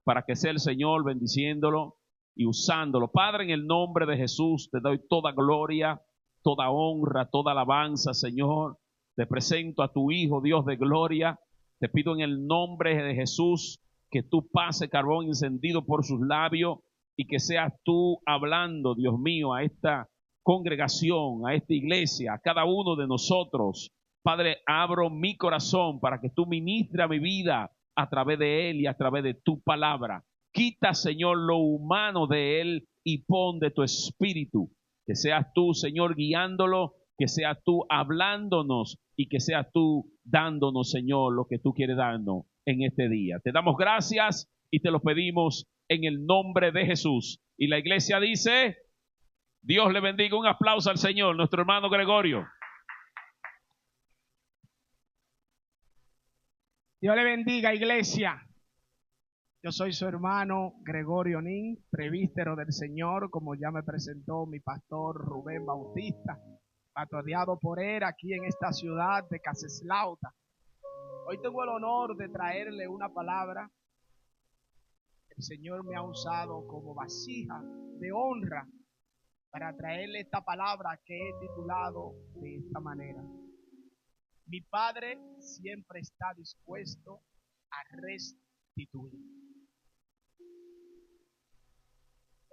para que sea el Señor bendiciéndolo y usándolo. Padre, en el nombre de Jesús te doy toda gloria, toda honra, toda alabanza, Señor. Te presento a tu Hijo, Dios de gloria. Te pido en el nombre de Jesús que tú pases carbón encendido por sus labios y que seas tú hablando, Dios mío, a esta congregación, a esta iglesia, a cada uno de nosotros. Padre, abro mi corazón para que tú ministres a mi vida a través de él y a través de tu palabra. Quita, Señor, lo humano de él y pon de tu espíritu. Que seas tú, Señor, guiándolo, que seas tú hablándonos y que seas tú dándonos, Señor, lo que tú quieres darnos en este día. Te damos gracias y te lo pedimos en el nombre de Jesús. Y la iglesia dice, Dios le bendiga. Un aplauso al Señor, nuestro hermano Gregorio. Dios le bendiga, iglesia. Yo soy su hermano Gregorio Nin, presbítero del Señor, como ya me presentó mi pastor Rubén Bautista, pastoreado por él aquí en esta ciudad de Caseslauta. Hoy tengo el honor de traerle una palabra. El Señor me ha usado como vasija de honra para traerle esta palabra que he titulado de esta manera: mi Padre siempre está dispuesto a restituir.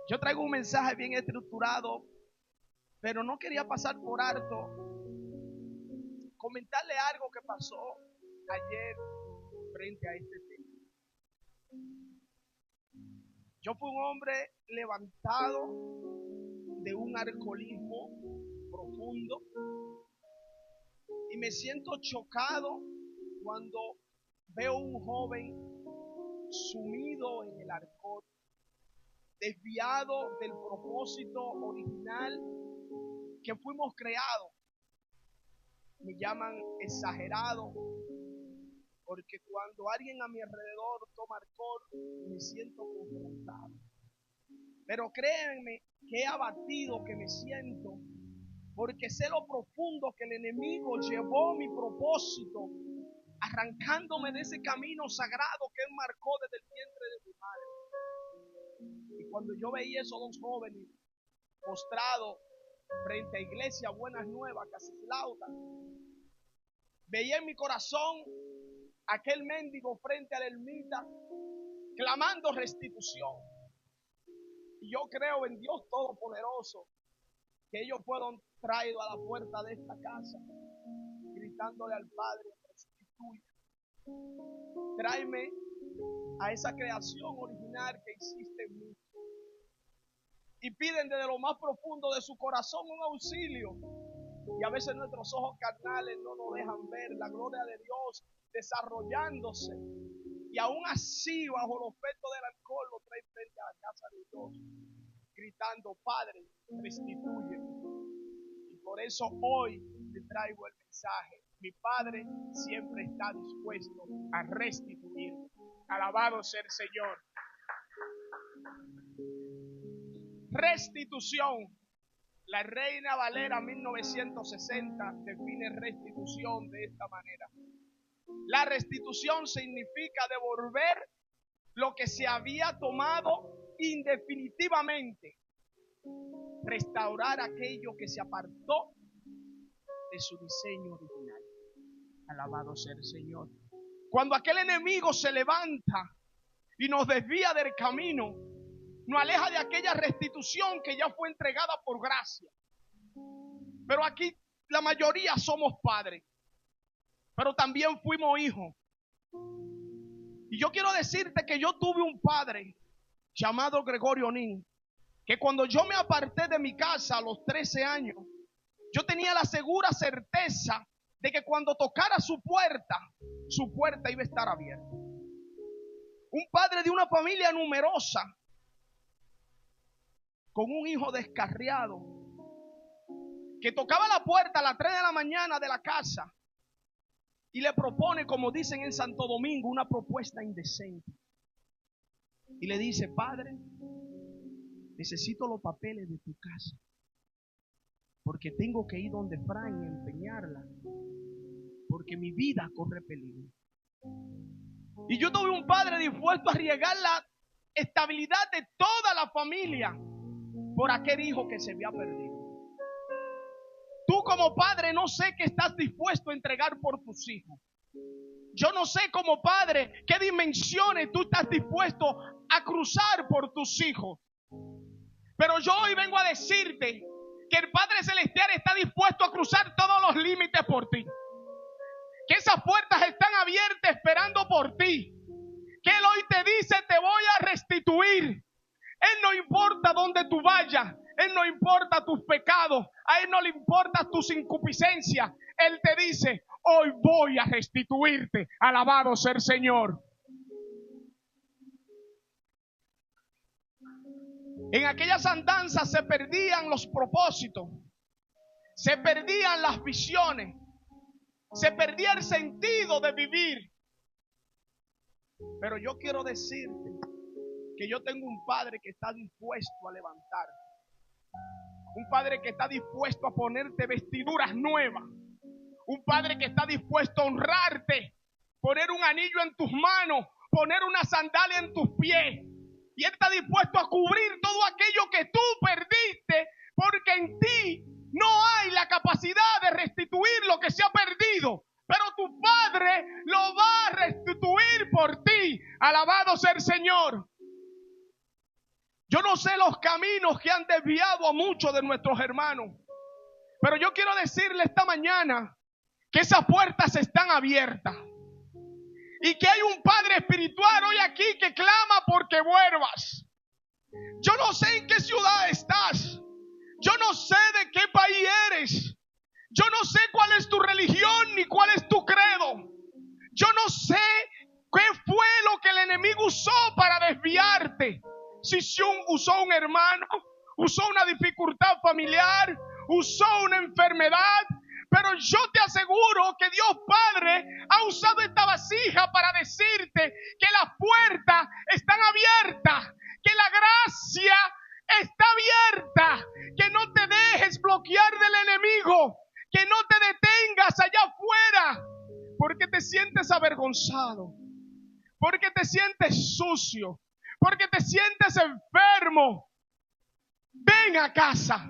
Yo traigo un mensaje bien estructurado, pero no quería pasar por alto comentarle algo que pasó ayer frente a este tema. Yo fui un hombre levantado de un alcoholismo profundo y me siento chocado cuando veo un joven sumido en el alcohol, desviado del propósito original que fuimos creados. Me llaman exagerado, porque cuando alguien a mi alrededor toma alcohol, me siento confrontado. Pero créanme que abatido que me siento, porque sé lo profundo que el enemigo llevó mi propósito, arrancándome de ese camino sagrado que él marcó desde el vientre de mi madre. Y cuando yo veía esos dos jóvenes postrados frente a Iglesia Buenas Nuevas, Caseslauta, veía en mi corazón aquel mendigo frente a la ermita clamando restitución. Y yo creo en Dios Todopoderoso que ellos fueron traídos a la puerta de esta casa gritándole al Padre: restituye, tráeme a esa creación original que hiciste en mí. Y piden desde lo más profundo de su corazón un auxilio. Y a veces nuestros ojos carnales no nos dejan ver la gloria de Dios desarrollándose. Y aún así, bajo los efectos del alcohol, lo traen frente a la casa de Dios, gritando: Padre, restituye. Y por eso hoy te traigo el mensaje: mi Padre siempre está dispuesto a restituir. Alabado sea el Señor. Restitución. La Reina Valera 1960 define restitución de esta manera: la restitución significa devolver lo que se había tomado indefinitivamente, restaurar aquello que se apartó de su diseño original. Alabado sea el Señor. Cuando aquel enemigo se levanta y nos desvía del camino, nos aleja de aquella restitución que ya fue entregada por gracia. Pero aquí la mayoría somos padres, pero también fuimos hijos. Y yo quiero decirte que yo tuve un padre llamado Gregorio Nin, que cuando yo me aparté de mi casa a los 13 años, yo tenía la segura certeza de que cuando tocara su puerta iba a estar abierta. Un padre de una familia numerosa, con un hijo descarriado, que tocaba la puerta a las 3 de la mañana de la casa y le propone, como dicen en Santo Domingo, una propuesta indecente. Y le dice: Padre, necesito los papeles de tu casa, porque tengo que ir donde Fran y empeñarla, porque mi vida corre peligro. Y yo tuve un padre dispuesto a arriesgar estabilidad de toda la familia por aquel hijo que se había perdido. Tú como padre no sé qué estás dispuesto a entregar por tus hijos. Yo no sé como padre qué dimensiones tú estás dispuesto a cruzar por tus hijos. Pero yo hoy vengo a decirte que el Padre Celestial está dispuesto a cruzar todos los límites por ti. Que esas puertas están abiertas esperando por ti. Que Él hoy te dice: te voy a restituir. Él no importa dónde tú vayas. Él no importa tus pecados. A Él no le importa tus incupiscencias. Él te dice: hoy voy a restituirte. Alabado sea el Señor. En aquellas andanzas se perdían los propósitos. Se perdían las visiones. Se perdía el sentido de vivir. Pero yo quiero decirte que yo tengo un Padre que está dispuesto a levantar. Un Padre que está dispuesto a ponerte vestiduras nuevas. Un Padre que está dispuesto a honrarte, poner un anillo en tus manos, poner una sandalia en tus pies. Y Él está dispuesto a cubrir todo aquello que tú perdiste, porque en ti no hay la capacidad de restituir lo que se ha perdido. Pero tu Padre lo va a restituir por ti. Alabado sea el Señor. Yo no sé los caminos que han desviado a muchos de nuestros hermanos, pero yo quiero decirle esta mañana que esas puertas están abiertas y que hay un Padre espiritual hoy aquí que clama porque vuelvas. Yo no sé en qué ciudad estás, yo no sé de qué país eres, yo no sé cuál es tu religión ni cuál es tu credo, yo no sé qué fue lo que el enemigo usó para desviarte. Si usó un hermano, usó una dificultad familiar, usó una enfermedad, pero yo te aseguro que Dios Padre ha usado esta vasija para decirte que las puertas están abiertas, que la gracia está abierta, que no te dejes bloquear del enemigo, que no te detengas allá afuera, porque te sientes avergonzado, porque te sientes sucio, porque te sientes enfermo. Ven a casa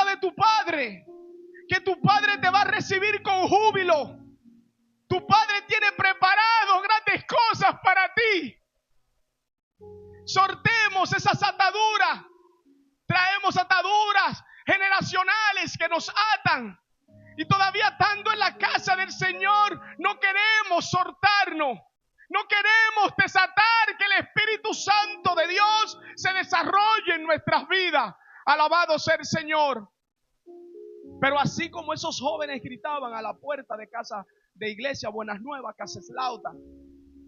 de tu Padre, que tu Padre te va a recibir con júbilo. Tu Padre tiene preparado grandes cosas para ti. Sortemos esas ataduras. Traemos ataduras generacionales que nos atan. Y todavía estando en la casa del Señor, no queremos soltarnos. No queremos desatar que el Espíritu Santo de Dios se desarrolle en nuestras vidas. Alabado sea el Señor. Pero así como esos jóvenes gritaban a la puerta de casa de Iglesia Buenas Nuevas, Caseslauta,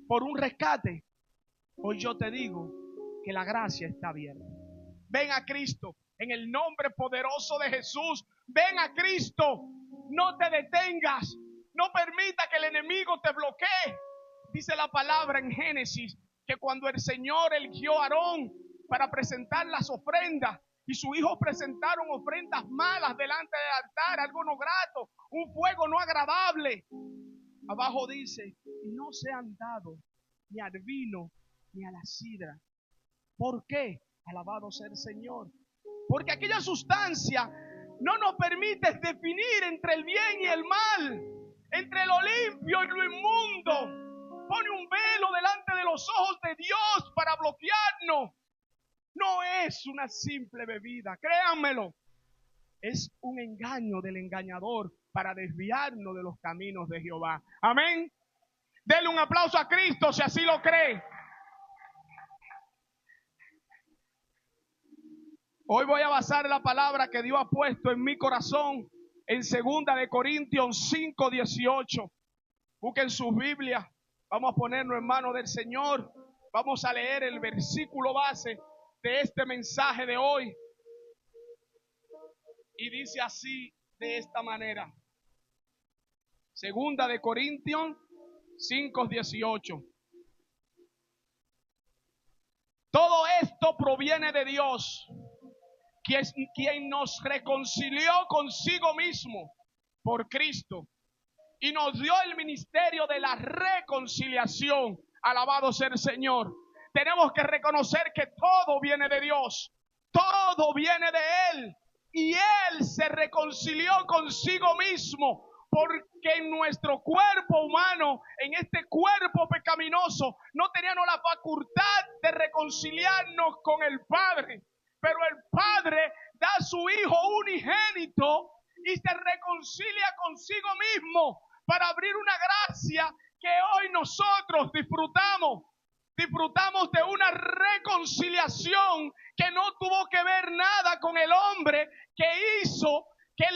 por un rescate, hoy yo te digo que la gracia está abierta. Ven a Cristo en el nombre poderoso de Jesús. Ven a Cristo. No te detengas. No permita que el enemigo te bloquee. Dice la palabra en Génesis que cuando el Señor eligió a Aarón para presentar las ofrendas y sus hijos presentaron ofrendas malas delante del altar, algo no grato, un fuego no agradable. Abajo dice: y no se han dado ni al vino ni a la sidra. ¿Por qué? Alabado sea el Señor. Porque aquella sustancia no nos permite definir entre el bien y el mal, entre lo limpio y lo inmundo. Pone un velo delante de los ojos de Dios para bloquearnos. No es una simple bebida, créanmelo. Es un engaño del engañador para desviarnos de los caminos de Jehová. Amén. Denle un aplauso a Cristo si así lo cree. Hoy voy a basar la palabra que Dios ha puesto en mi corazón en 2 de Corintios 5:18. Busquen sus Biblias. Vamos a ponernos en manos del Señor. Vamos a leer el versículo base de este mensaje de hoy. Y dice así, de esta manera. 2 de Corintios 5:18. Todo esto proviene de Dios, quien nos reconcilió consigo mismo por Cristo y nos dio el ministerio de la reconciliación. Alabado sea el Señor. tenemos que reconocer que todo viene de Dios, todo viene de Él. Y Él se reconcilió consigo mismo, porque en nuestro cuerpo humano, en este cuerpo pecaminoso, no teníamos la facultad de reconciliarnos con el Padre. Pero el Padre da a su Hijo unigénito y se reconcilia consigo mismo para abrir una gracia que hoy nosotros disfrutamos. Disfrutamos de una reconciliación que no tuvo que ver nada con el hombre que hizo que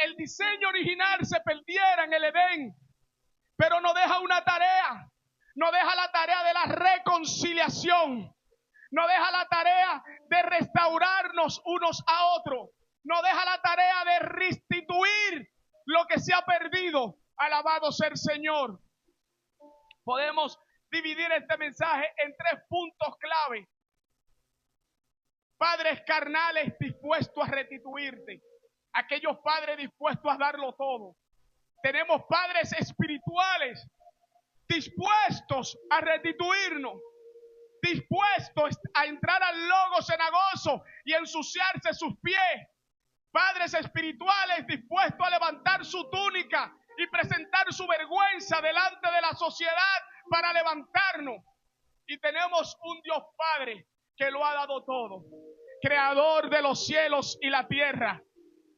el diseño original se perdiera en el Edén. Pero nos deja una tarea, nos deja la tarea de la reconciliación, nos deja la tarea de restaurarnos unos a otros, nos deja la tarea de restituir lo que se ha perdido. Alabado sea el Señor. Podemos dividir este mensaje en 3 puntos clave. Padres carnales dispuestos a restituirte. Aquellos padres dispuestos a darlo todo. Tenemos padres espirituales dispuestos a restituirnos, dispuestos a entrar al logo cenagoso y ensuciarse sus pies. Padres espirituales dispuestos a levantar su túnica y presentar su vergüenza delante de la sociedad para levantarnos. Y tenemos un Dios Padre que lo ha dado todo, creador de los cielos y la tierra,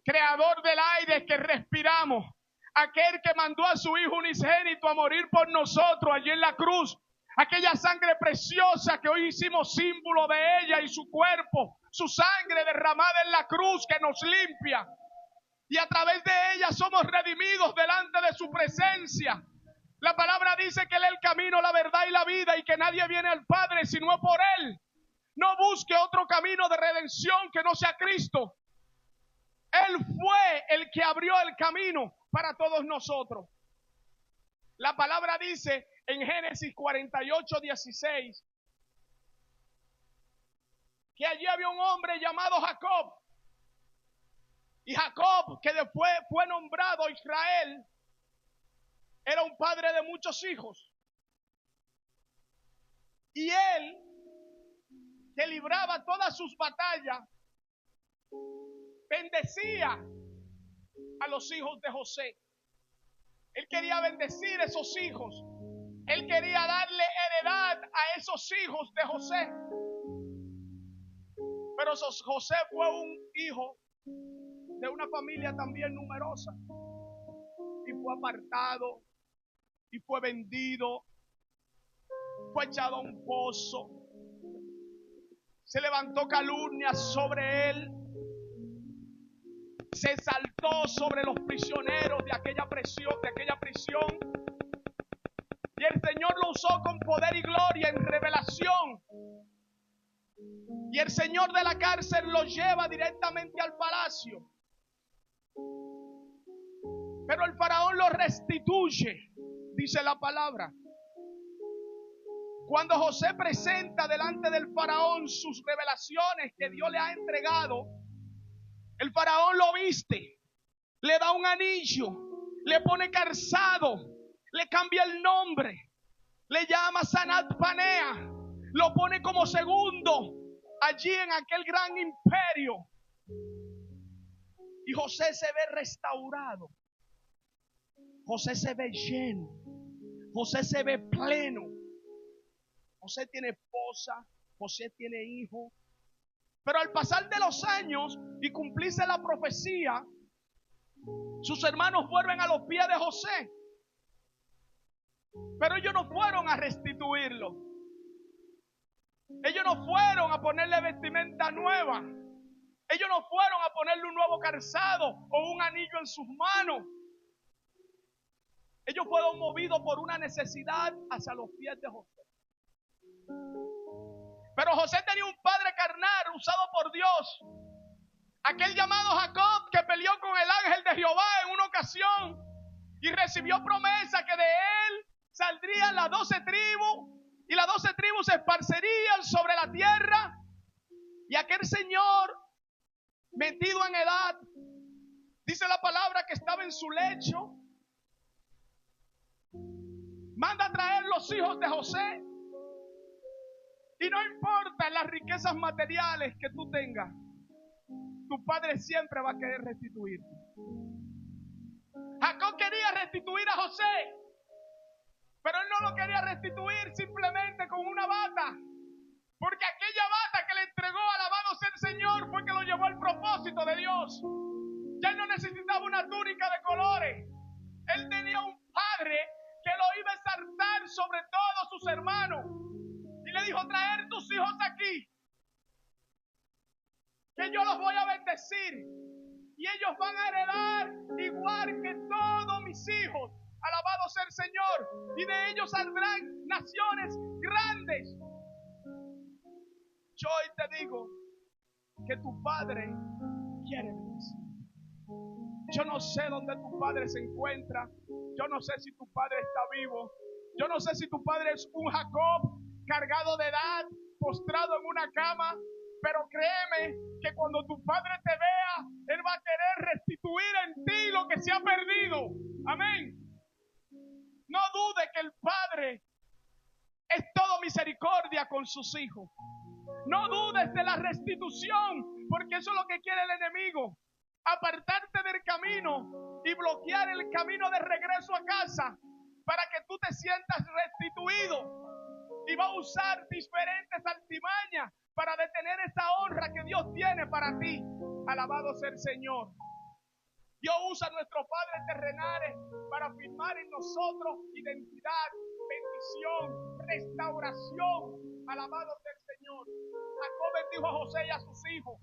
creador del aire que respiramos, aquel que mandó a su Hijo unigénito a morir por nosotros allí en la cruz, aquella sangre preciosa que hoy hicimos símbolo de ella y su cuerpo, su sangre derramada en la cruz que nos limpia, y a través de ella somos redimidos delante de su presencia. La palabra dice que Él es el camino, la verdad y la vida, y que nadie viene al Padre sino por Él. No busque otro camino de redención que no sea Cristo. Él fue el que abrió el camino para todos nosotros. La palabra dice en Génesis 48:16 que allí había un hombre llamado Jacob. Y Jacob, que después fue nombrado Israel, era un padre de muchos hijos. Y él, que libraba todas sus batallas, bendecía a los hijos de José. Él quería bendecir a esos hijos. Él quería darle heredad a esos hijos de José. Pero José fue un hijo de una familia también numerosa. Y fue apartado. Y fue vendido. Fue echado a un pozo. Se levantó calumnia sobre él. Se exaltó sobre los prisioneros de aquella prisión. Y el Señor lo usó con poder y gloria en revelación. Y el Señor de la cárcel lo lleva directamente al palacio. Pero el faraón lo restituye, dice la palabra. Cuando José presenta delante del faraón sus revelaciones que Dios le ha entregado, el faraón lo viste, le da un anillo, le pone calzado, le cambia el nombre, le llama Sanat Panea, lo pone como segundo allí en aquel gran imperio. Y José se ve restaurado, José se ve lleno, José se ve pleno. José tiene esposa, José tiene hijo. Pero al pasar de los años y cumplirse la profecía, sus hermanos vuelven a los pies de José. Pero ellos no fueron a restituirlo. Ellos no fueron a ponerle vestimenta nueva. Ellos no fueron a ponerle un nuevo calzado o un anillo en sus manos. Ellos fueron movidos por una necesidad hacia los pies de José. Pero José tenía un padre carnal usado por Dios. Aquel llamado Jacob que peleó con el ángel de Jehová en una ocasión y recibió promesa que de él saldrían las 12 tribus y las 12 tribus se esparcerían sobre la tierra. Y aquel señor metido en edad, dice la palabra que estaba en su lecho, manda a traer los hijos de José. Y no importa las riquezas materiales que tú tengas, tu padre siempre va a querer restituir. Jacob quería restituir a José, pero él no lo quería restituir simplemente con una bata, porque aquella bata que le entregó, alabado sea el Señor, fue que lo llevó al propósito de Dios. Ya él no necesitaba una túnica de colores. Él tenía un padre que lo iba a exaltar sobre todos sus hermanos. Y le dijo: traer tus hijos aquí, que yo los voy a bendecir. Y ellos van a heredar igual que todos mis hijos. Alabado sea el Señor. Y de ellos saldrán naciones grandes. Yo hoy te digo que tu padre quiere bendecir. Yo no sé dónde tu padre se encuentra. Yo no sé si tu padre está vivo. Yo no sé si tu padre es un Jacob cargado de edad, postrado en una cama. Pero créeme que cuando tu padre te vea, él va a querer restituir en ti lo que se ha perdido. Amén. No dude que el padre es todo misericordia con sus hijos. No dudes de la restitución, porque eso es lo que quiere el enemigo. Apartarte del camino y bloquear el camino de regreso a casa para que tú te sientas restituido. Y va a usar diferentes artimañas para detener esa honra que Dios tiene para ti. Alabado sea el Señor. Dios usa a nuestros padres terrenales para firmar en nosotros identidad, bendición, restauración. Alabado sea el Señor. Jacob bendijo a José y a sus hijos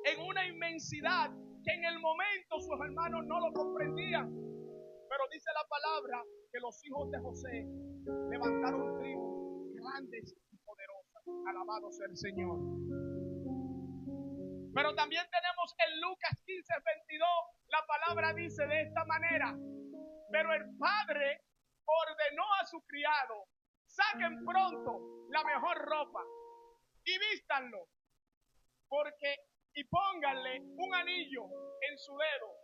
en una inmensidad que en el momento sus hermanos no lo comprendían. Pero dice la palabra que los hijos de José levantaron tribus grandes y poderosas. Alabado sea el Señor. Pero también tenemos en Lucas 15:22, la palabra dice de esta manera: pero el padre ordenó a su criado: saquen pronto la mejor ropa y vístanlo, y pónganle un anillo en su dedo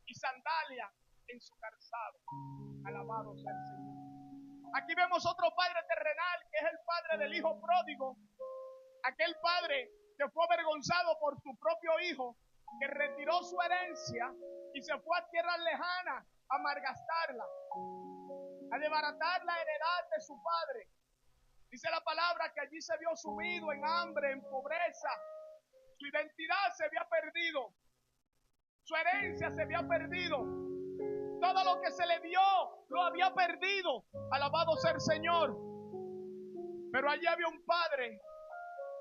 y sandalia en su calzado. Alabado sea el Señor. Aquí vemos otro padre terrenal, que es el padre del hijo pródigo. Aquel padre que fue avergonzado por su propio hijo, que retiró su herencia y se fue a tierras lejanas a malgastarla, a desbaratar la heredad de su padre. Dice la palabra que allí se vio sumido en hambre, en pobreza. Su identidad se había perdido. Su herencia se había perdido. Todo lo que se le dio lo había perdido. Alabado sea el Señor. Pero allí había un padre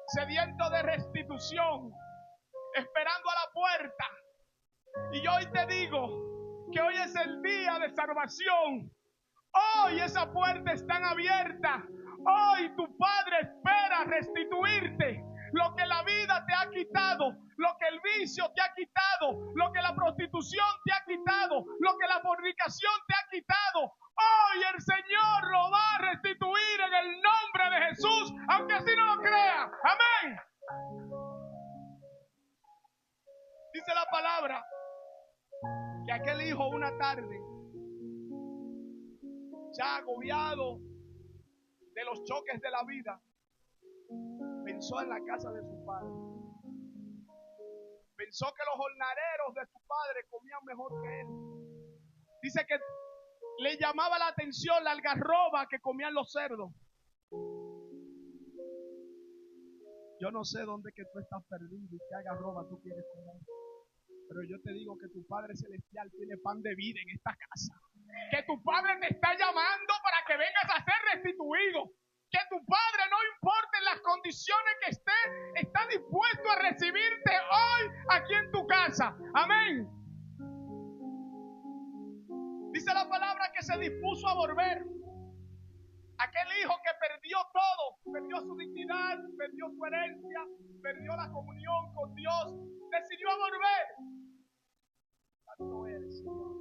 sediento de restitución, esperando a la puerta. Y yo hoy te digo que hoy es el día de salvación. Hoy esa puerta está abierta. Hoy tu Padre espera restituirte lo que la vida te ha quitado, lo que el vicio te ha quitado, lo que la prostitución te ha quitado, lo que la fornicación te ha quitado. Hoy el Señor lo va a restituir en el nombre de Jesús, aunque así no lo crea. Amén. Dice la palabra que aquel hijo una tarde, ya agobiado de los choques de la vida, pensó en la casa de su padre. Pensó que los jornaleros de su padre comían mejor que él. Dice que le llamaba la atención la algarroba que comían los cerdos. Yo no sé dónde que tú estás perdido y qué algarroba tú quieres comer. Pero yo te digo que tu Padre Celestial tiene pan de vida en esta casa. Que tu Padre te está llamando para que vengas a ser restituido. Que tu Padre, no importa en las condiciones que esté, está dispuesto a recibirte hoy aquí en tu casa. Amén. Dice la palabra que se dispuso a volver. Aquel hijo que perdió todo, perdió su dignidad, perdió su herencia, perdió la comunión con Dios, decidió volver. Santo eres, Señor.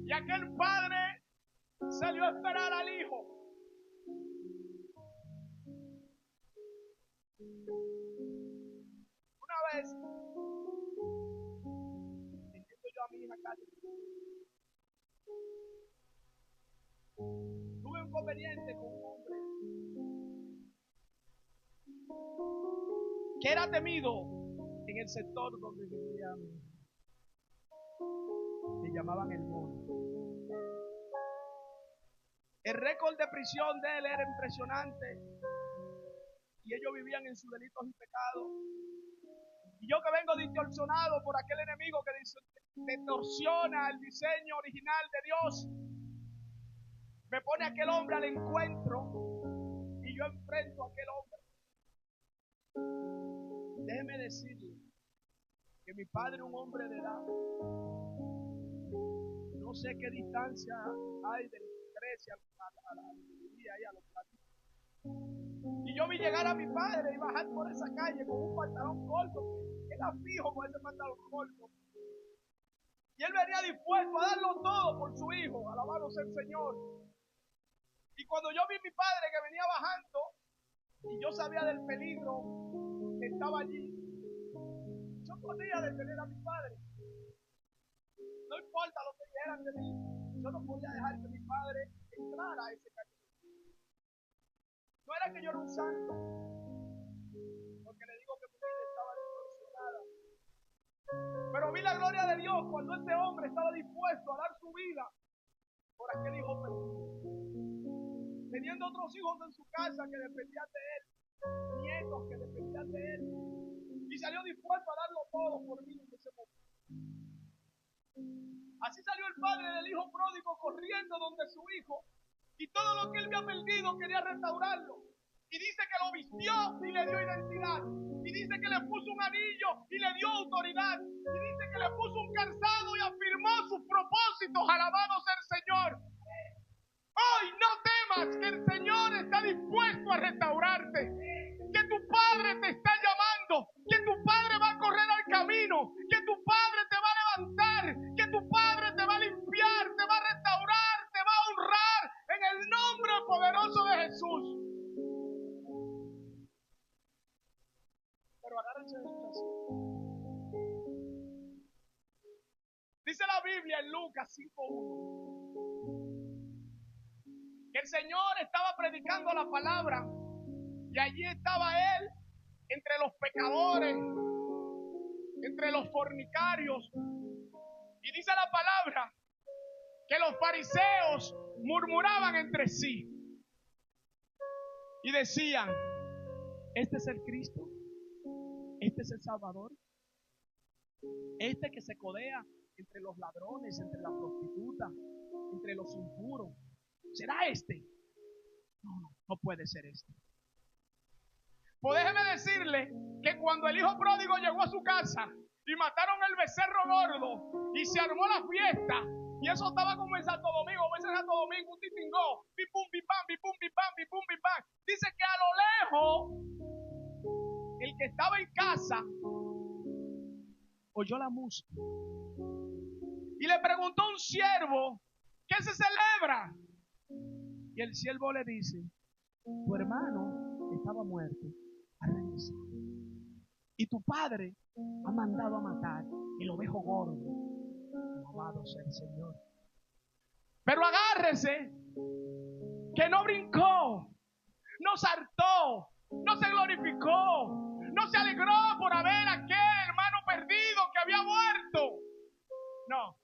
Y aquel padre salió a esperar al hijo. Una vez, invito yo a mi hija Catherine, tuve un conveniente con un hombre que era temido en el sector donde vivía mi hijo. Le llamaban el mono. El récord de prisión de él era impresionante. Y ellos vivían en sus delitos y pecados. Y yo que vengo distorsionado por aquel enemigo que distorsiona el diseño original de Dios, me pone a aquel hombre al encuentro y yo enfrento a aquel hombre. Déjeme decirle que mi padre, un hombre de edad, no sé qué distancia hay del 13 a los platitos. Y yo vi llegar a mi padre y bajar por esa calle con un pantalón corto. Era fijo con ese pantalón corto. Y él venía dispuesto a darlo todo por su hijo. Alabado sea el Señor. Y cuando yo vi a mi padre que venía bajando y yo sabía del peligro que estaba allí, yo podía detener a mi padre. No importa lo que dijeran de mí, yo no podía dejar que mi padre entrara a ese camino. No era que yo era un santo, porque le digo que mi vida estaba distorsionada. Pero vi la gloria de Dios cuando este hombre estaba dispuesto a dar su vida por aquel hijo perdido. Teniendo otros hijos en su casa que dependían de él, nietos que dependían de él, y salió dispuesto a darlo todo por mí en ese momento. Así salió el padre del hijo pródigo corriendo donde su hijo, y todo lo que él había perdido quería restaurarlo. Y dice que lo vistió y le dio identidad. Y dice que le puso un anillo y le dio autoridad. Y dice que le puso un calzado y afirmó sus propósitos. Alabado sea el Señor. Hoy no temas, que el Señor está dispuesto a restaurarte. Que tu Padre te está llamando. Que tu Padre va a correr al camino. Que tu Padre te va a levantar. Que tu Padre te va a limpiar, te va a restaurar, te va a honrar en el nombre poderoso de Jesús. Pero agárrense de sus asientos. Dice la Biblia en Lucas 5:1 que el Señor estaba predicando la palabra y allí estaba Él entre los pecadores, entre los fornicarios, y dice la palabra que los fariseos murmuraban entre sí y decían: este es el Cristo, este es el Salvador, este que se codea entre los ladrones, entre las prostitutas, entre los impuros. ¿Será este? No puede ser este. Pues déjeme decirle que cuando el hijo pródigo llegó a su casa y mataron el becerro gordo y se armó la fiesta, y eso estaba como en Santo Domingo, como en Santo Domingo, un titingó, bim pum bim pam, bim pum bim pam, bim pum bim pam. Dice que a lo lejos el que estaba en casa oyó la música y le preguntó a un siervo: ¿qué se celebra? Y el siervo le dice: tu hermano estaba muerto, ha regresado, y tu padre ha mandado a matar el ovejo gordo. Alabado sea el Señor. Pero agárrese que no brincó, no saltó, no se glorificó, no se alegró por haber aquel hermano perdido que había muerto. No,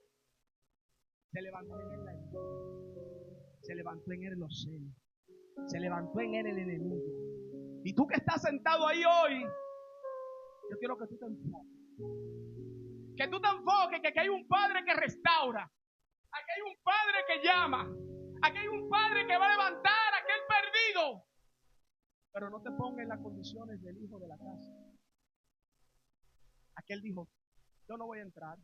se levantó en él la herida, se levantó en él los celos, se levantó en él el enemigo. Y tú que estás sentado ahí hoy, yo quiero que tú te enfoques. Que tú te enfoques que aquí hay un Padre que restaura, aquí hay un Padre que llama, aquí hay un Padre que va a levantar a aquel perdido. Pero no te pongas en las condiciones del hijo de la casa. Aquel dijo: yo no voy a entrar,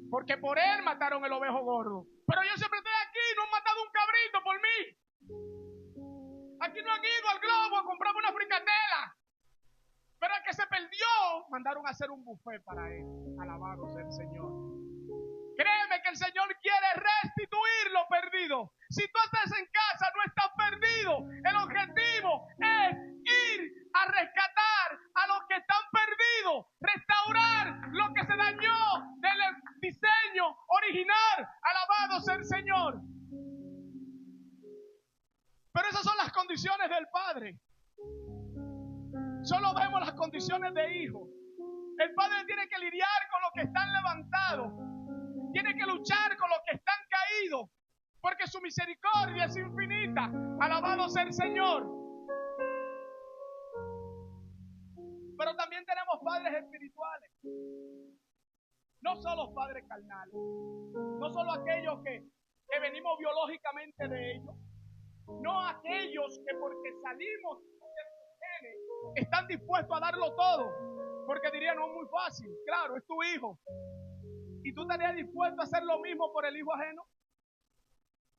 porque por él mataron el ovejo gordo, pero yo siempre estoy aquí, no han matado un cabrito por mí. Aquí no han ido al Globo a comprarme una fricatela. Pero el que se perdió, mandaron a hacer un buffet para él. Alabado sea el Señor. Créeme que el Señor quiere restituir lo perdido. Si tú estás en casa, no estás perdido. El objetivo es ir a rescatar a los que están perdidos, restaurar lo que se dañó del diseño original. Alabado sea el Señor. Pero esas son las condiciones del Padre. Solo vemos las condiciones de hijo. El padre tiene que lidiar con los que están levantados. Tiene que luchar con los que están caídos. Porque su misericordia es infinita. Alabado sea el Señor. Pero también tenemos padres espirituales. No solo padres carnales. No solo aquellos que venimos biológicamente de ellos. No aquellos que porque salimos de sus genes están dispuestos a darlo todo. Porque dirían, no es muy fácil. Claro, es tu hijo. ¿Y tú estarías dispuesto a hacer lo mismo por el hijo ajeno?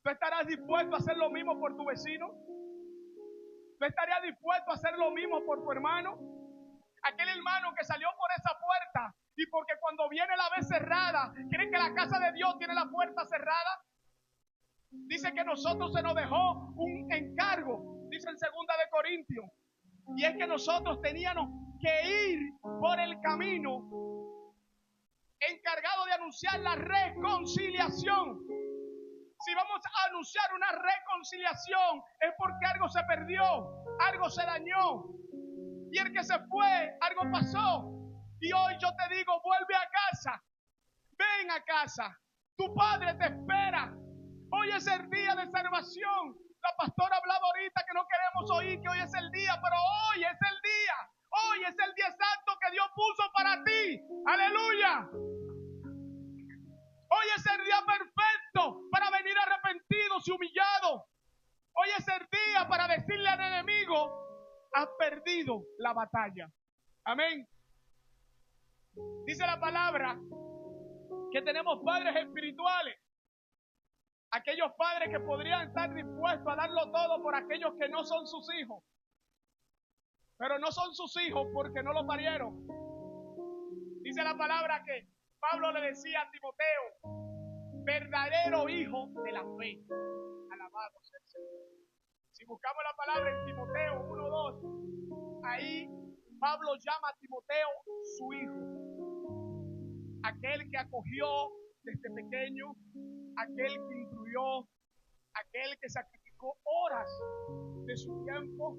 ¿Tú estarás dispuesto a hacer lo mismo por tu vecino? ¿Tú estarías dispuesto a hacer lo mismo por tu hermano? Aquel hermano que salió por esa puerta y porque cuando viene la vez cerrada, cree que la casa de Dios tiene la puerta cerrada. Dice que nosotros se nos dejó un encargo, dice en 2 de Corintios, y es que nosotros teníamos que ir por el camino encargado de anunciar la reconciliación. Si vamos a anunciar una reconciliación es porque algo se perdió, algo se dañó, y el que se fue, algo pasó. Y hoy yo te digo, vuelve a casa, ven a casa, tu padre te espera. Hoy es el día de salvación. La pastora hablaba ahorita que no queremos oír que hoy es el día, pero hoy es el día. Hoy es el día santo que Dios puso para ti. Aleluya. Hoy es el día perfecto para venir arrepentidos y humillados. Hoy es el día para decirle al enemigo, has perdido la batalla. Amén. Dice la palabra que tenemos padres espirituales. Aquellos padres que podrían estar dispuestos a darlo todo por aquellos que no son sus hijos. Pero no son sus hijos porque no lo parieron. Dice la palabra que Pablo le decía a Timoteo, verdadero hijo de la fe. Alabado sea el Señor. Si buscamos la palabra en Timoteo 1:2, ahí Pablo llama a Timoteo su hijo. Aquel que acogió desde pequeño, aquel que instruyó, aquel que sacrificó horas de su tiempo,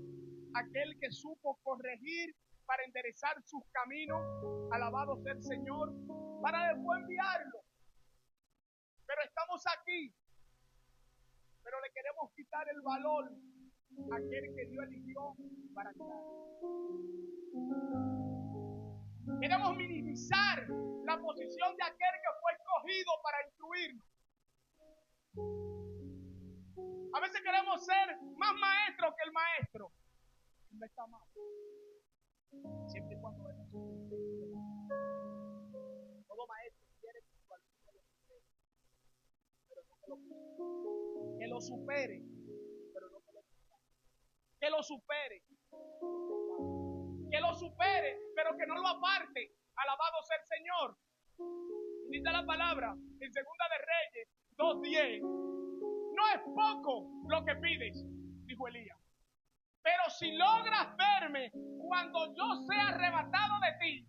aquel que supo corregir para enderezar sus caminos, alabado sea el Señor, para después enviarlo. Pero estamos aquí, pero le queremos quitar el valor a aquel que Dios eligió para quedar. Queremos minimizar la posición de aquel que fue escogido para instruirnos. A veces queremos ser más maestros que el maestro. No está mal. Siempre y cuando vemos todo maestro quiere que su alumno lo supere, pero no que lo supere. Que lo supere, pero no que lo supere. Que lo supere. Que lo supere, pero que no lo aparte. Alabado sea el Señor. Dice la palabra en 2 de Reyes 2:10. No es poco lo que pides, dijo Elías. Pero si logras verme cuando yo sea arrebatado de ti,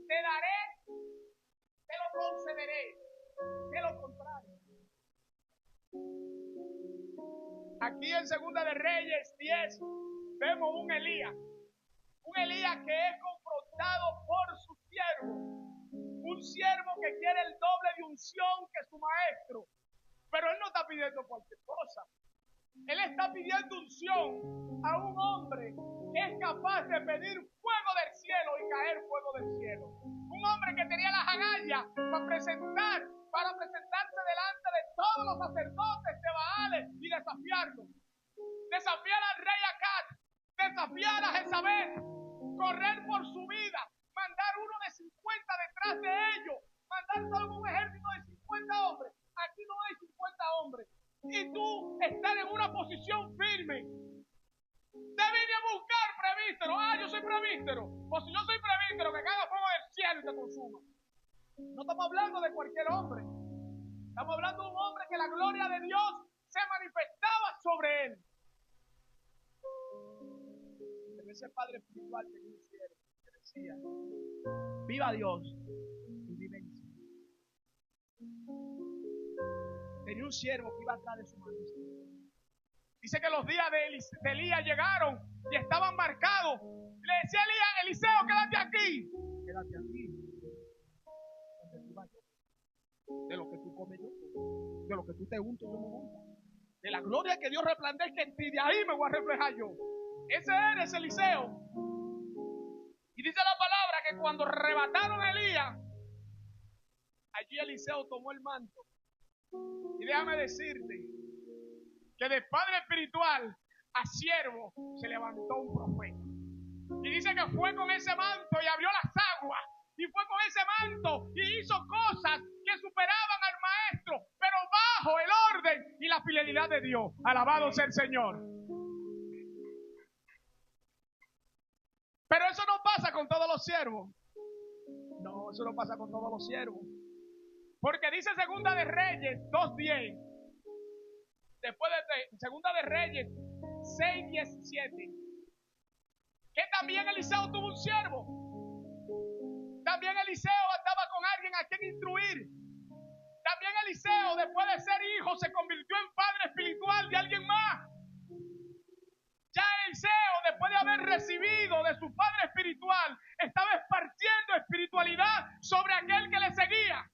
te daré, te lo concederé. De lo contrario. Aquí en 2 de Reyes 10 vemos un Elías que es confrontado por su siervo. Un siervo que quiere el doble de unción que su maestro. Pero él no está pidiendo cualquier cosa. Él está pidiendo unción a un hombre que es capaz de pedir fuego del cielo y caer fuego del cielo. Un hombre que tenía las agallas para presentarse delante de todos los sacerdotes de Baales y desafiarlos. Desafiar al rey Acab, desafiar a Jezabel, correr por su vida, mandar uno de 50 detrás de ellos, mandar todo un ejército de 50 hombres. Aquí no hay 50 hombres. Y tú estar en una posición firme. Te vine a buscar, prevístero. Yo soy prevístero. Pues si yo soy prevístero, que caiga fuego del cielo y te consuma. No estamos hablando de cualquier hombre. Estamos hablando de un hombre que la gloria de Dios se manifestaba sobre él. Pero ese padre espiritual tenía un siervo que decía, viva Dios y vive en sí. Tenía un siervo que iba atrás de su mano. Dice que los días de Elías llegaron y estaban marcados. Le decía a Elías: Eliseo, quédate aquí. Quédate aquí. De lo que tú comes yo, de lo que tú te untas yo me unto, de la gloria que Dios resplandezca en ti, de ahí me voy a reflejar yo. Ese eres Eliseo. Y dice la palabra que cuando arrebataron a Elías, allí Eliseo tomó el manto. Y déjame decirte que de padre espiritual a siervo se levantó un profeta. Y dice que fue con ese manto y abrió las aguas. Y fue con ese manto y hizo cosas que superaban al maestro, pero bajo el orden y la fidelidad de Dios. Alabado sea el Señor. Pero eso no pasa con todos los siervos. No, eso no pasa con todos los siervos. Porque dice Segunda de Reyes 2:10. Después de Segunda de Reyes 6:17. Que también Eliseo tuvo un siervo. También Eliseo andaba con alguien a quien instruir. También Eliseo, después de ser hijo, se convirtió en padre espiritual de alguien más. Ya Eliseo, después de haber recibido de su padre espiritual, estaba esparciendo espiritualidad sobre aquel que le seguía.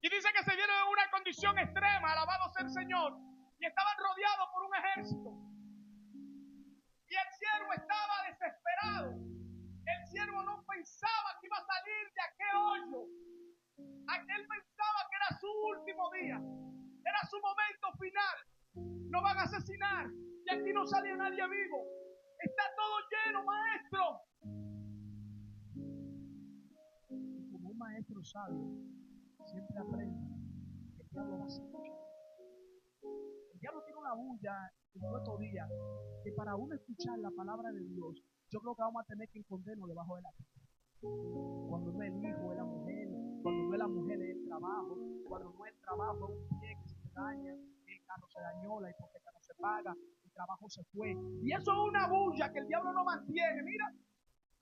Y dice que se vieron en una condición extrema, alabado sea el Señor, y estaban rodeados por un ejército. Y el siervo estaba desesperado. El siervo no pensaba que iba a salir de aquel hoyo. Aquel pensaba que era su último día, era su momento final. Lo van a asesinar y aquí no sale nadie vivo. Está todo lleno, maestro. Y como un maestro sabio siempre aprende, el diablo va a ser escuchado. El diablo tiene una bulla en nuestro día que para uno escuchar la palabra de Dios, yo creo que vamos a tener que escondernos debajo de la tierra. Cuando no es el hijo, es la mujer. Cuando no es la mujer, es el trabajo. Cuando no es el trabajo, es un pie que se daña, el carro se dañó, la hipoteca no se paga, el trabajo se fue. Y eso es una bulla que el diablo no mantiene, mira,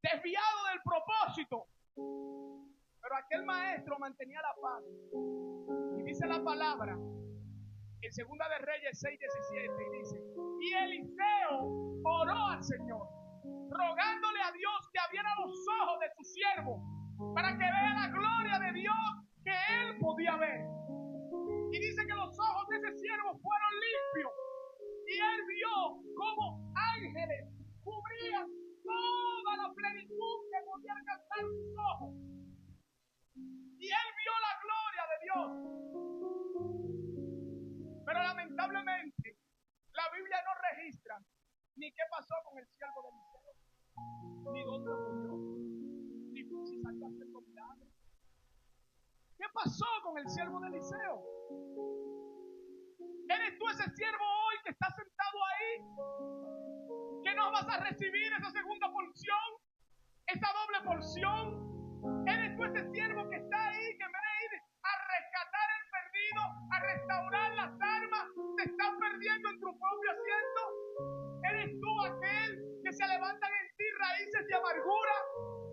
desviado del propósito. Pero aquel maestro mantenía la paz. Y dice la palabra en Segunda de Reyes 6:17, y dice: y Eliseo oró al Señor, rogándole a Dios que abriera los ojos de su siervo para que vea la gloria de Dios que él podía ver. Y dice que los ojos de ese siervo fueron limpios y él vio cómo ángeles cubrían toda la plenitud que podía alcanzar sus ojos. Y él vio la gloria de Dios. Pero lamentablemente la Biblia no registra ni qué pasó con el siervo de Eliseo, ni dónde murió, ni si salió a hacer milagros. ¿Qué pasó con el siervo de Eliseo? ¿Eres tú ese siervo hoy que está sentado ahí? ¿Que no vas a recibir esa segunda porción? ¿Esa doble porción? ¿Eres tú ese siervo que está ahí, que en vez de ir a rescatar el perdido, a restaurar las armas, te estás perdiendo en tu propio asiento? ¿Eres tú aquel que se levantan en ti raíces de amargura?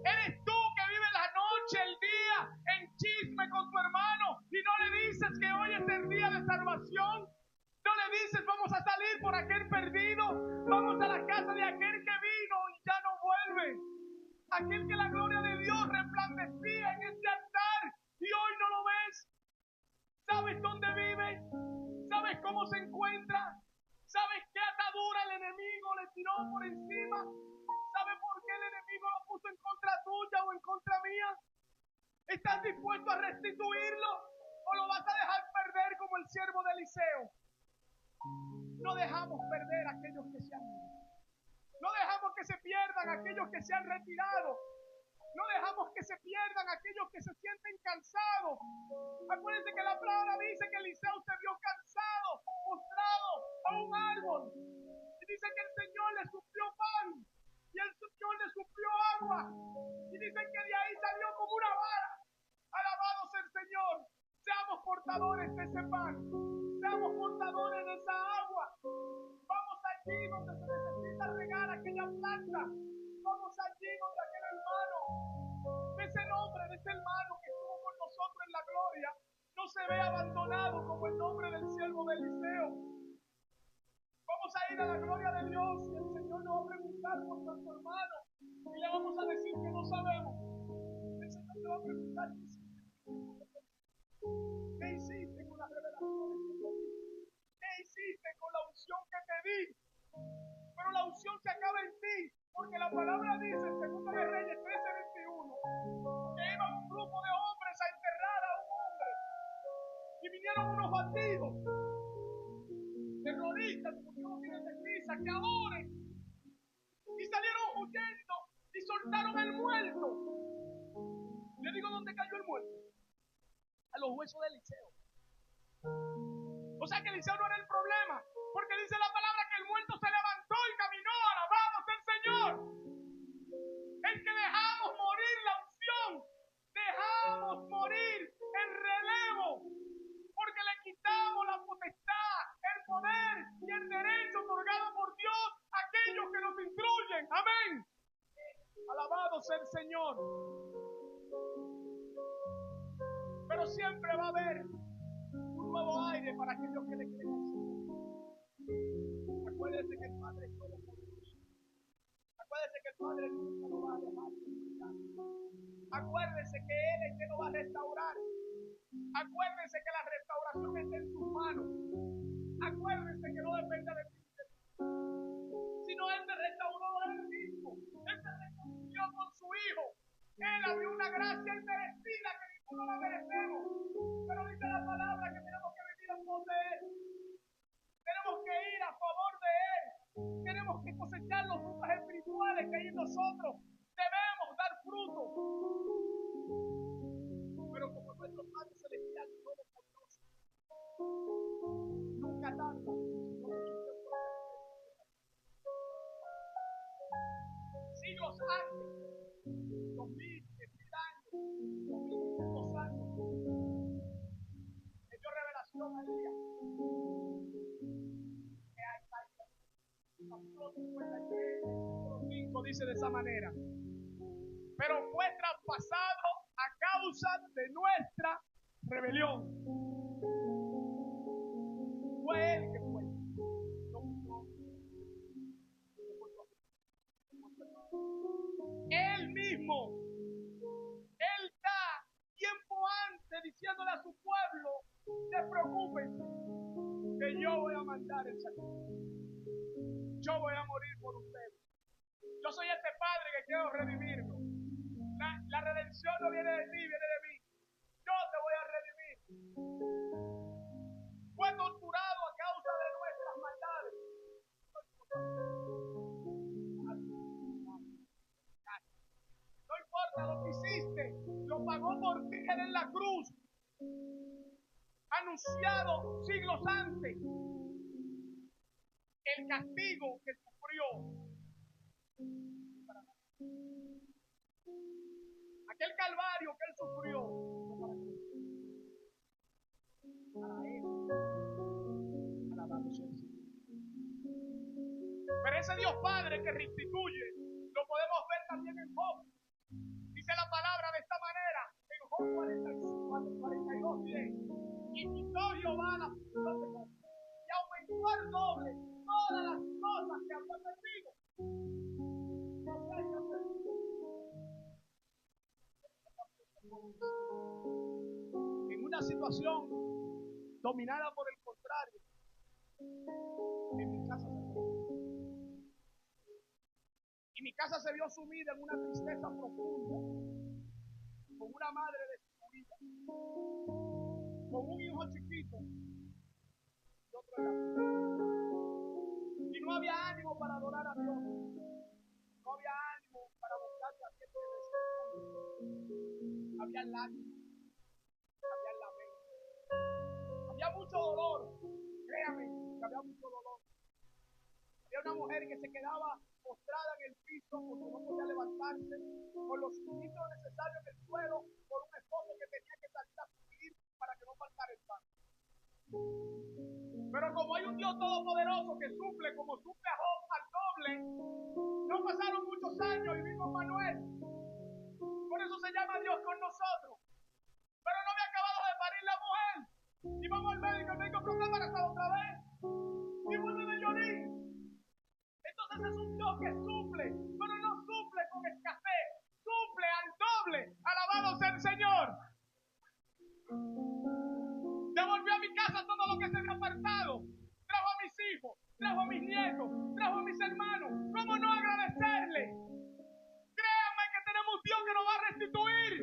¿Eres tú que vive la noche, el día, en chisme con tu hermano y no le dices que hoy es el día de salvación? No le dices: vamos a salir por aquel perdido, vamos a la casa de aquel que vino y ya no vuelve. Aquel que la gloria de Dios resplandecía en ese altar y hoy no lo ves. ¿Sabes dónde vive? ¿Sabes cómo se encuentra? ¿Sabes qué atadura el enemigo le tiró por encima? ¿Sabes por qué el enemigo lo puso en contra tuya o en contra mía? ¿Estás dispuesto a restituirlo o lo vas a dejar perder como el siervo de Eliseo? No dejamos perder a aquellos que se han ido. No dejamos que se pierdan aquellos que se han retirado. No dejamos que se pierdan aquellos que se sienten cansados. Acuérdense que la palabra dice que Eliseo se vio cansado, postrado a un árbol. Y dice que el Señor le suplió pan y el Señor le suplió agua. Y dicen que de ahí salió como una vara. Alabado sea el Señor. Seamos portadores de ese pan. Seamos portadores de esa agua. Vamos allí donde se necesita regar aquella planta. Vamos allí donde aquel hermano, de ese nombre, de ese hermano que estuvo con nosotros en la gloria, no se ve abandonado como el nombre del siervo de Eliseo. vamos a ir a la gloria de Dios y el Señor nos va a preguntar por nuestro hermano y le vamos a decir que no sabemos. El Señor te va a preguntar ¿qué hiciste con las revelaciones que te di? ¿Qué hiciste con la unción que te di? Pero la unción se acaba en ti, porque la palabra dice en 2 de Reyes 13:21 que iba un grupo de hombres a enterrar a un hombre y vinieron unos bandidos, terroristas, como no tienen defensa, que adoren, y salieron huyendo y soltaron el muerto. Le digo dónde cayó el muerto: a los huesos de Eliseo. O sea que Eliseo no era el problema, porque dice la palabra que el muerto se levantó y caminó. Alabado sea el Señor. Es que dejamos morir la unción, dejamos morir el relevo, porque le quitamos la potestad, el poder y el derecho otorgado por Dios a aquellos que nos instruyen. Amén. Alabado sea el Señor. Pero siempre va a haber un nuevo aire para aquellos que le creen al Señor. Acuérdese que el Padre es todo por Dios. Acuérdese que el Padre nunca lo va a dejar de cuidar. Acuérdese que Él es que lo va a restaurar. Acuérdese que la restauración está en sus manos. Acuérdese que no depende de ti, sino Él te restauró Él mismo. Él te reconcilió con su Hijo. Él abrió una gracia inmerecida que ninguno la merecemos. Pero dice la palabra que tenemos que venir a pos de Él. Tenemos que ir a favor de Él. Tenemos que cosechar los frutos espirituales que hay en nosotros. Debemos dar fruto. Pero como nuestro Padre Celestial Todopoderoso nunca tarda, sino mucho tiempo. Siglos antes, 2000, 1000 años, 2500 años, le dio revelación a Elías. Capítulo 53, versículo 5 dice de esa manera: pero fue traspasado a causa de nuestra rebelión. Fue Él que fue. Él mismo. Él da tiempo antes diciéndole a su pueblo: despreocúpense, que yo voy a mandar el sacrificio. Yo voy a morir por ustedes. Yo soy este Padre que quiero redimirlo. La redención no viene de ti, viene de mí. Yo te voy a redimir. Fue torturado a causa de nuestras maldades. No importa lo que hiciste, lo pagó por ti en la cruz. Anunciado siglos antes. El castigo que sufrió. Aquel calvario que él sufrió. Para él. Alabado sea el Señor. Pero ese Dios Padre que restituye, lo podemos ver también en Job. Dice la palabra de esta manera, en Job 42:10. Y quitó Jehová la aflicción de Job, y aumentó al doble todas las cosas que había perdido. En una situación dominada por el contrario, en mi casa se vio. Y mi casa se vio sumida en una tristeza profunda, con una madre destruida, con un hijo chiquito y otro en la vida. Y no había ánimo para adorar a Dios. No había ánimo para buscar a quien te responda. Había lágrimas, había lamento, había mucho dolor. Créame que había mucho dolor. Había una mujer que se quedaba postrada en el piso porque no podía levantarse, con los suministros necesarios en el suelo, por un esposo que tenía que salir a suplir para que no faltara el pan. Pero como hay un Dios todopoderoso que suple como suple a Job al doble, no pasaron muchos años y vino Manuel. Por eso se llama Dios con nosotros. Pero no había acabado de parir la mujer. Y vamos al médico, el médico, ¿pero está embarazada otra vez? Y vuelve de llorar. es un Dios que suple, pero no suple con escasez, suple al doble. Alabado sea el Señor. Devolvió a mi casa todo lo que se me ha apartado. Trajo a mis hijos, trajo a mis nietos, trajo a mis hermanos. ¿Cómo no agradecerle? Créanme que tenemos un Dios que nos va a restituir.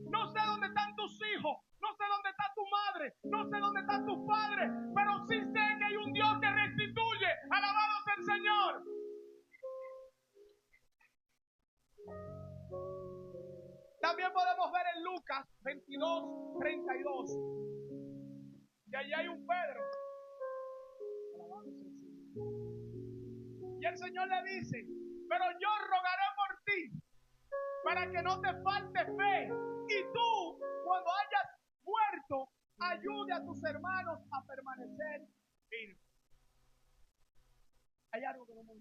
No sé dónde están tus hijos, no sé dónde está tu madre, no sé dónde están tus padres, pero sí sé que hay un Dios que restituye. Alabado sea el Señor. También podemos ver en Lucas 22:32. Y allí hay un Pedro. Y el Señor le dice: pero yo rogaré por ti para que no te falte fe, y tú, cuando hayas muerto, ayude a tus hermanos a permanecer firmes. Hay algo que no me...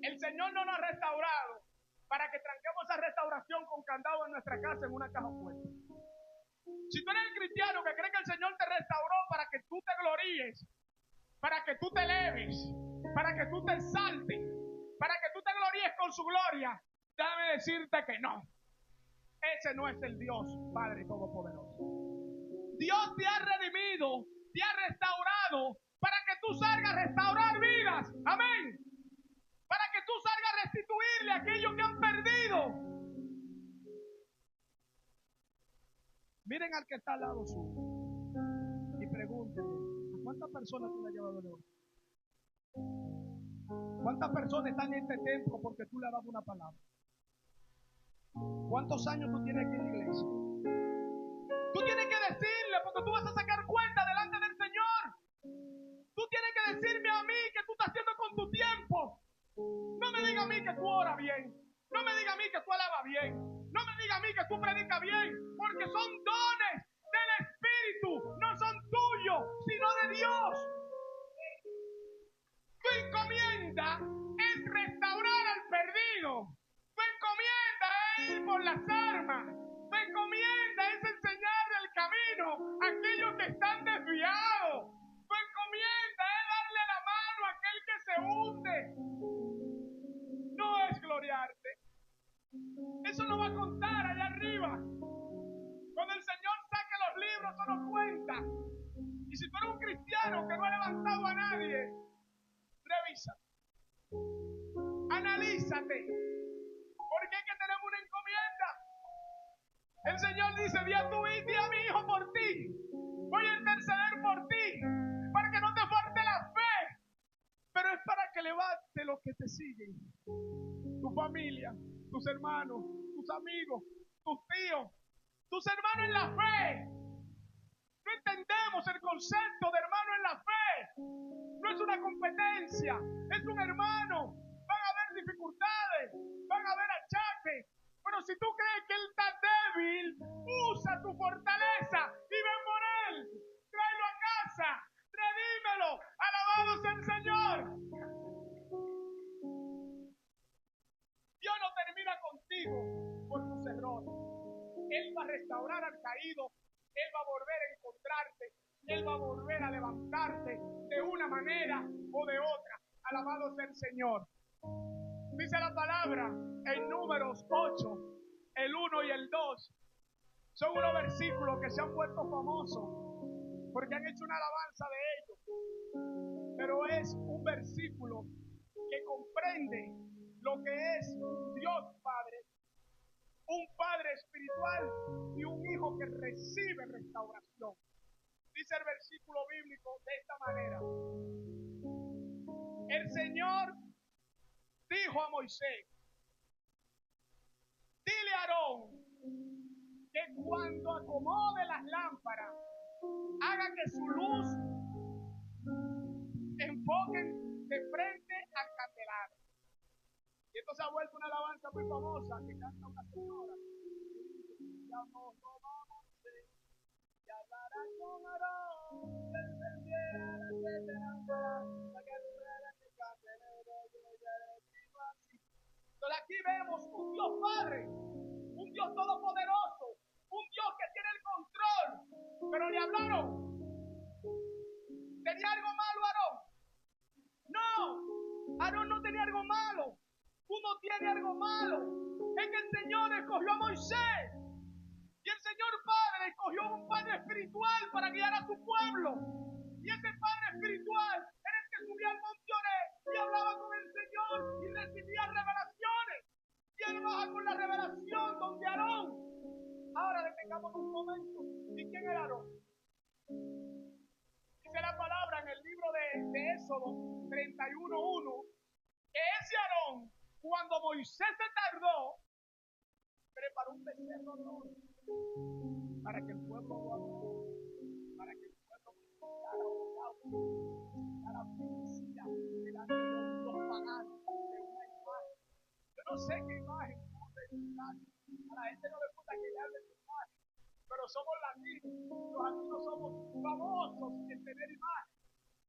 El Señor no nos ha restaurado para que tranquemos esa restauración con candado en nuestra casa en una caja fuerte. Si tú eres el cristiano que cree que el Señor te restauró para que tú te gloríes, para que tú te eleves, para que tú te exaltes, para que tú te gloríes con su gloria, déjame decirte que no. Ese no es el Dios Padre Todopoderoso. Dios te ha redimido, te ha restaurado para que tú salgas a restaurar vidas. Amén. Para que tú salgas a restituirle a aquellos que han perdido. Miren al que está al lado suyo y pregúntenle: ¿a cuántas personas tú le has llevado de hoy? ¿Cuántas personas están en este templo porque tú le has dado una palabra? ¿Cuántos años tú tienes aquí en la iglesia? Tú tienes que decirle, porque tú vas a sacar cuenta delante del Señor. Tú tienes que decirme a mí que tú estás haciendo con tu tiempo. No me diga a mí que tú oras bien. No me diga a mí que tú alabas bien. No me diga a mí que tú predicas bien. Porque son dones del Espíritu. No son tuyos, sino de Dios. Tu encomienda es restaurar al perdido. Tu encomienda es ir por las armas. Tu encomienda es enseñarle el camino a aquellos que están desviados. Tu encomienda es darle la mano a aquel que se hunde. No es gloriarte. Eso no va a contar allá arriba. Cuando el Señor saque los libros, eso no cuenta. Y si tú eres un cristiano que no ha levantado a nadie, revísate. Analízate. Porque es que tenemos una encomienda. El Señor dice: di a mi hijo por ti. Voy a interceder por ti. Para que no te falte la fe. Pero es para que levante los que te siguen. Tu familia, tus hermanos, tus amigos, tus tíos, tus hermanos en la fe. No entendemos el concepto de hermano en la fe. No es una competencia, es un hermano. Van a haber dificultades, van a haber achaques, pero si tú crees que él está débil, usa tu fortaleza y ven por él. Tráelo a casa, redímelo. Alabado sea el Señor. Dios no termina contigo por tus errores. Él va a restaurar al caído. Él va a volver a encontrarte. Él va a volver a levantarte de una manera o de otra. Alabado sea el Señor. Dice la palabra en Números 8, el 1 y el 2. Son unos versículos que se han vuelto famosos porque han hecho una alabanza de ellos. Pero es un versículo que comprende lo que es un Dios Padre, un Padre espiritual y un Hijo que recibe restauración. Dice el versículo bíblico de esta manera: el Señor dijo a Moisés: dile a Aarón que cuando acomode las lámparas, haga que su luz enfoquen de frente al candelabro. Y esto se ha vuelto una alabanza muy famosa que canta una señora. Ya no vamos y hablará con Aarón, que encendiera las 7 lámparas, para que fuera el candelero yo así. Entonces aquí vemos un Dios Padre, un Dios todopoderoso, un Dios que tiene el control. Pero le hablaron. ¿Tenía algo malo Aarón? No, Aarón no tenía algo malo. Tú no tienes algo malo. Es que el Señor escogió a Moisés. Y el Señor Padre escogió a un padre espiritual para guiar a su pueblo. Y ese padre espiritual era el que subía al monte Oreb y hablaba con el Señor y recibía revelaciones. Y él baja con la revelación donde Aarón. Ahora detengamos un momento. ¿Y quién era Aarón? Dice la palabra en el libro de Éxodo 31:1 que ese Aarón, cuando Moisés se tardó, preparó un becerro de oro para que el pueblo lo adorara, para que el pueblo presentara ofrenda delante de un Dios pagano, de una imagen. Yo no sé qué imagen pude editar. A la gente no le gusta que le hable de imagen, pero somos latinos. Los latinos somos famosos en tener imagen.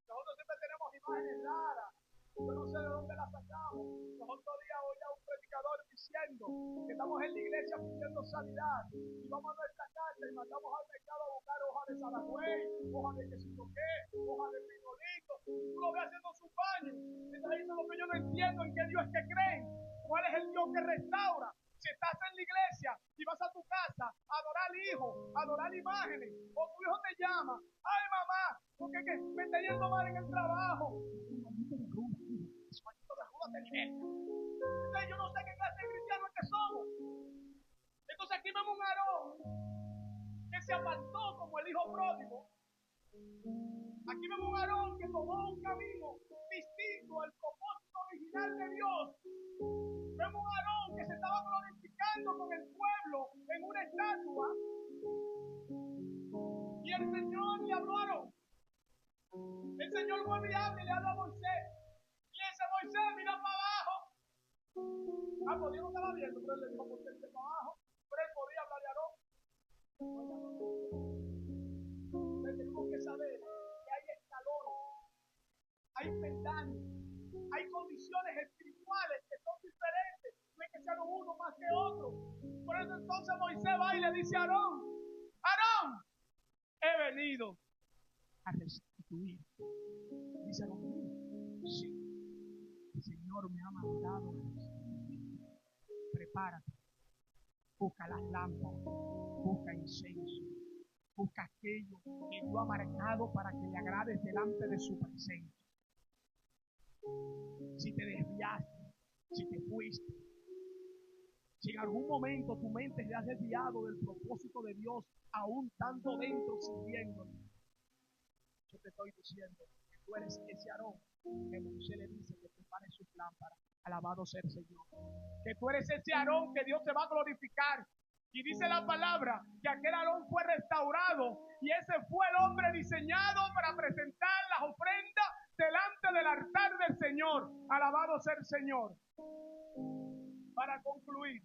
Nosotros siempre tenemos imágenes raras. Yo no sé de dónde las sacamos. Los otros días oí a un predicador diciendo que estamos en la iglesia pidiendo sanidad y vamos a nuestra casa y mandamos al mercado a buscar hojas de zaragüey, hojas de quesito qué, hojas de pinolito. Tú lo ves haciendo su baño. Entonces eso es lo que yo no entiendo, en qué Dios es que creen. ¿Cuál es el Dios que restaura? Si estás en la iglesia y vas a tu casa a adorar al hijo, a adorar imágenes, o tu hijo te llama, ay mamá, porque me está yendo mal en el trabajo. Entonces yo no sé qué clase de cristianos que somos. Entonces aquí vemos un Aarón que se apartó como el hijo pródigo. Aquí vemos un Aarón que tomó un camino distinto al propósito original de Dios. Vemos un Aarón que se estaba glorificando con el pueblo en una estatua. Y el Señor le habló a Aarón. El Señor vuelve y habla y le habla a Moisés. Y le dice, Moisés, mira para abajo. Ah, pues Dios no estaba viendo, pero él le dijo a Moisés, mira para abajo. Pero él podía hablar de Aarón. Pero tenemos que saber que hay escalones, hay peldaños, hay condiciones espirituales que son diferentes. No hay que ser uno más que otro. Por eso entonces Moisés va y le dice a Aarón, Aarón, he venido a restituir. Dice Aarón, sí, el Señor me ha mandado a restituir. Prepárate, busca las lámparas, busca incienso, busca aquello que Dios ha marcado para que le agrades delante de su presencia. Si te desviaste, si te fuiste, si en algún momento tu mente te ha desviado del propósito de Dios, aún tanto dentro sirviéndole, yo te estoy diciendo que tú eres ese Aarón que Moisés le dice que prepare sus lámparas. Alabado sea el Señor. Que tú eres ese Aarón que Dios te va a glorificar. Y dice la palabra que aquel Aarón fue restaurado y ese fue el hombre diseñado para presentar las ofrendas delante del altar del Señor. Alabado sea el Señor. Para concluir,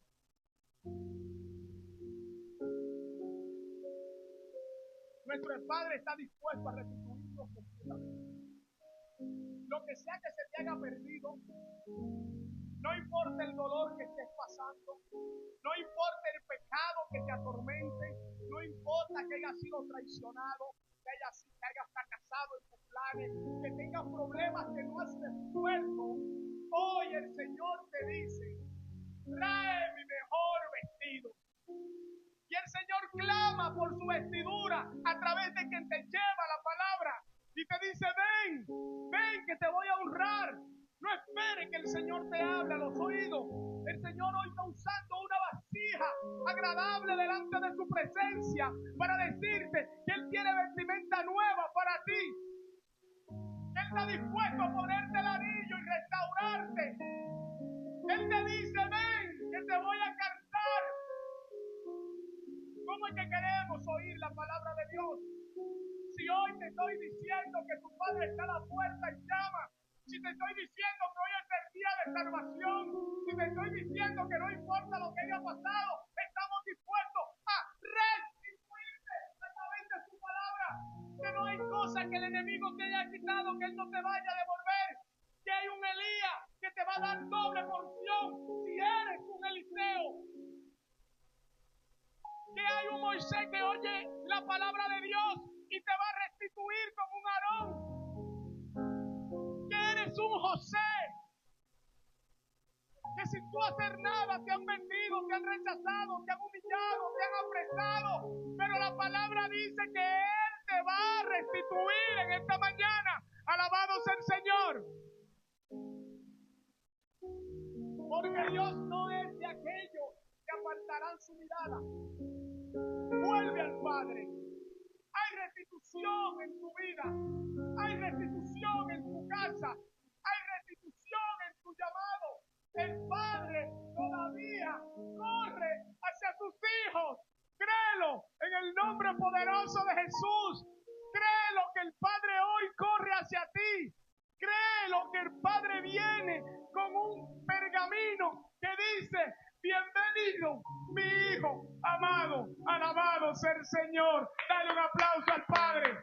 nuestro Padre está dispuesto a restituirnos completamente. Lo que sea que se te haya perdido, no importa el dolor que estés pasando, no importa el pecado que te atormente, no importa que hayas sido traicionado, que hayas fracasado en tus planes, que tengas problemas que no has resuelto. Hoy el Señor te dice, trae mi mejor vestido. Y el Señor clama por su vestidura a través de quien te lleva la palabra y te dice, ven, ven que te voy a honrar. No espere que el Señor te hable a los oídos. El Señor hoy está usando una vasija agradable delante de su presencia para decirte que Él tiene vestimenta nueva para ti. Él está dispuesto a ponerte el anillo y restaurarte. Él te dice, ven, que te voy a cantar. ¿Cómo es que queremos oír la palabra de Dios? Si hoy te estoy diciendo que tu Padre está a la puerta y llama, si te estoy diciendo que hoy es el día de salvación, si te estoy diciendo que no importa lo que haya pasado, estamos dispuestos a restituirte a través de su palabra, que no hay cosa que el enemigo te haya quitado que él no te vaya a devolver, que hay un Elías que te va a dar doble porción si eres un Eliseo, que hay un Moisés que oye la palabra de Dios y te va a restituir como un Aarón, que eres un un José, que sin tú hacer nada te han vendido, te han rechazado, te han humillado, te han apresado, pero la palabra dice que Él te va a restituir en esta mañana. Alabado sea el Señor. Porque Dios no es de aquellos que apartarán su mirada. Vuelve al Padre. Hay restitución en tu vida. Hay restitución en tu casa. Hay restitución en tu llamado. El Padre todavía corre hacia sus hijos. Créelo en el nombre poderoso de Jesús. Créelo que el Padre hoy corre hacia ti. Créelo que el Padre viene con un pergamino que dice: bienvenido, mi hijo amado, alabado sea el Señor. Dale un aplauso al Padre.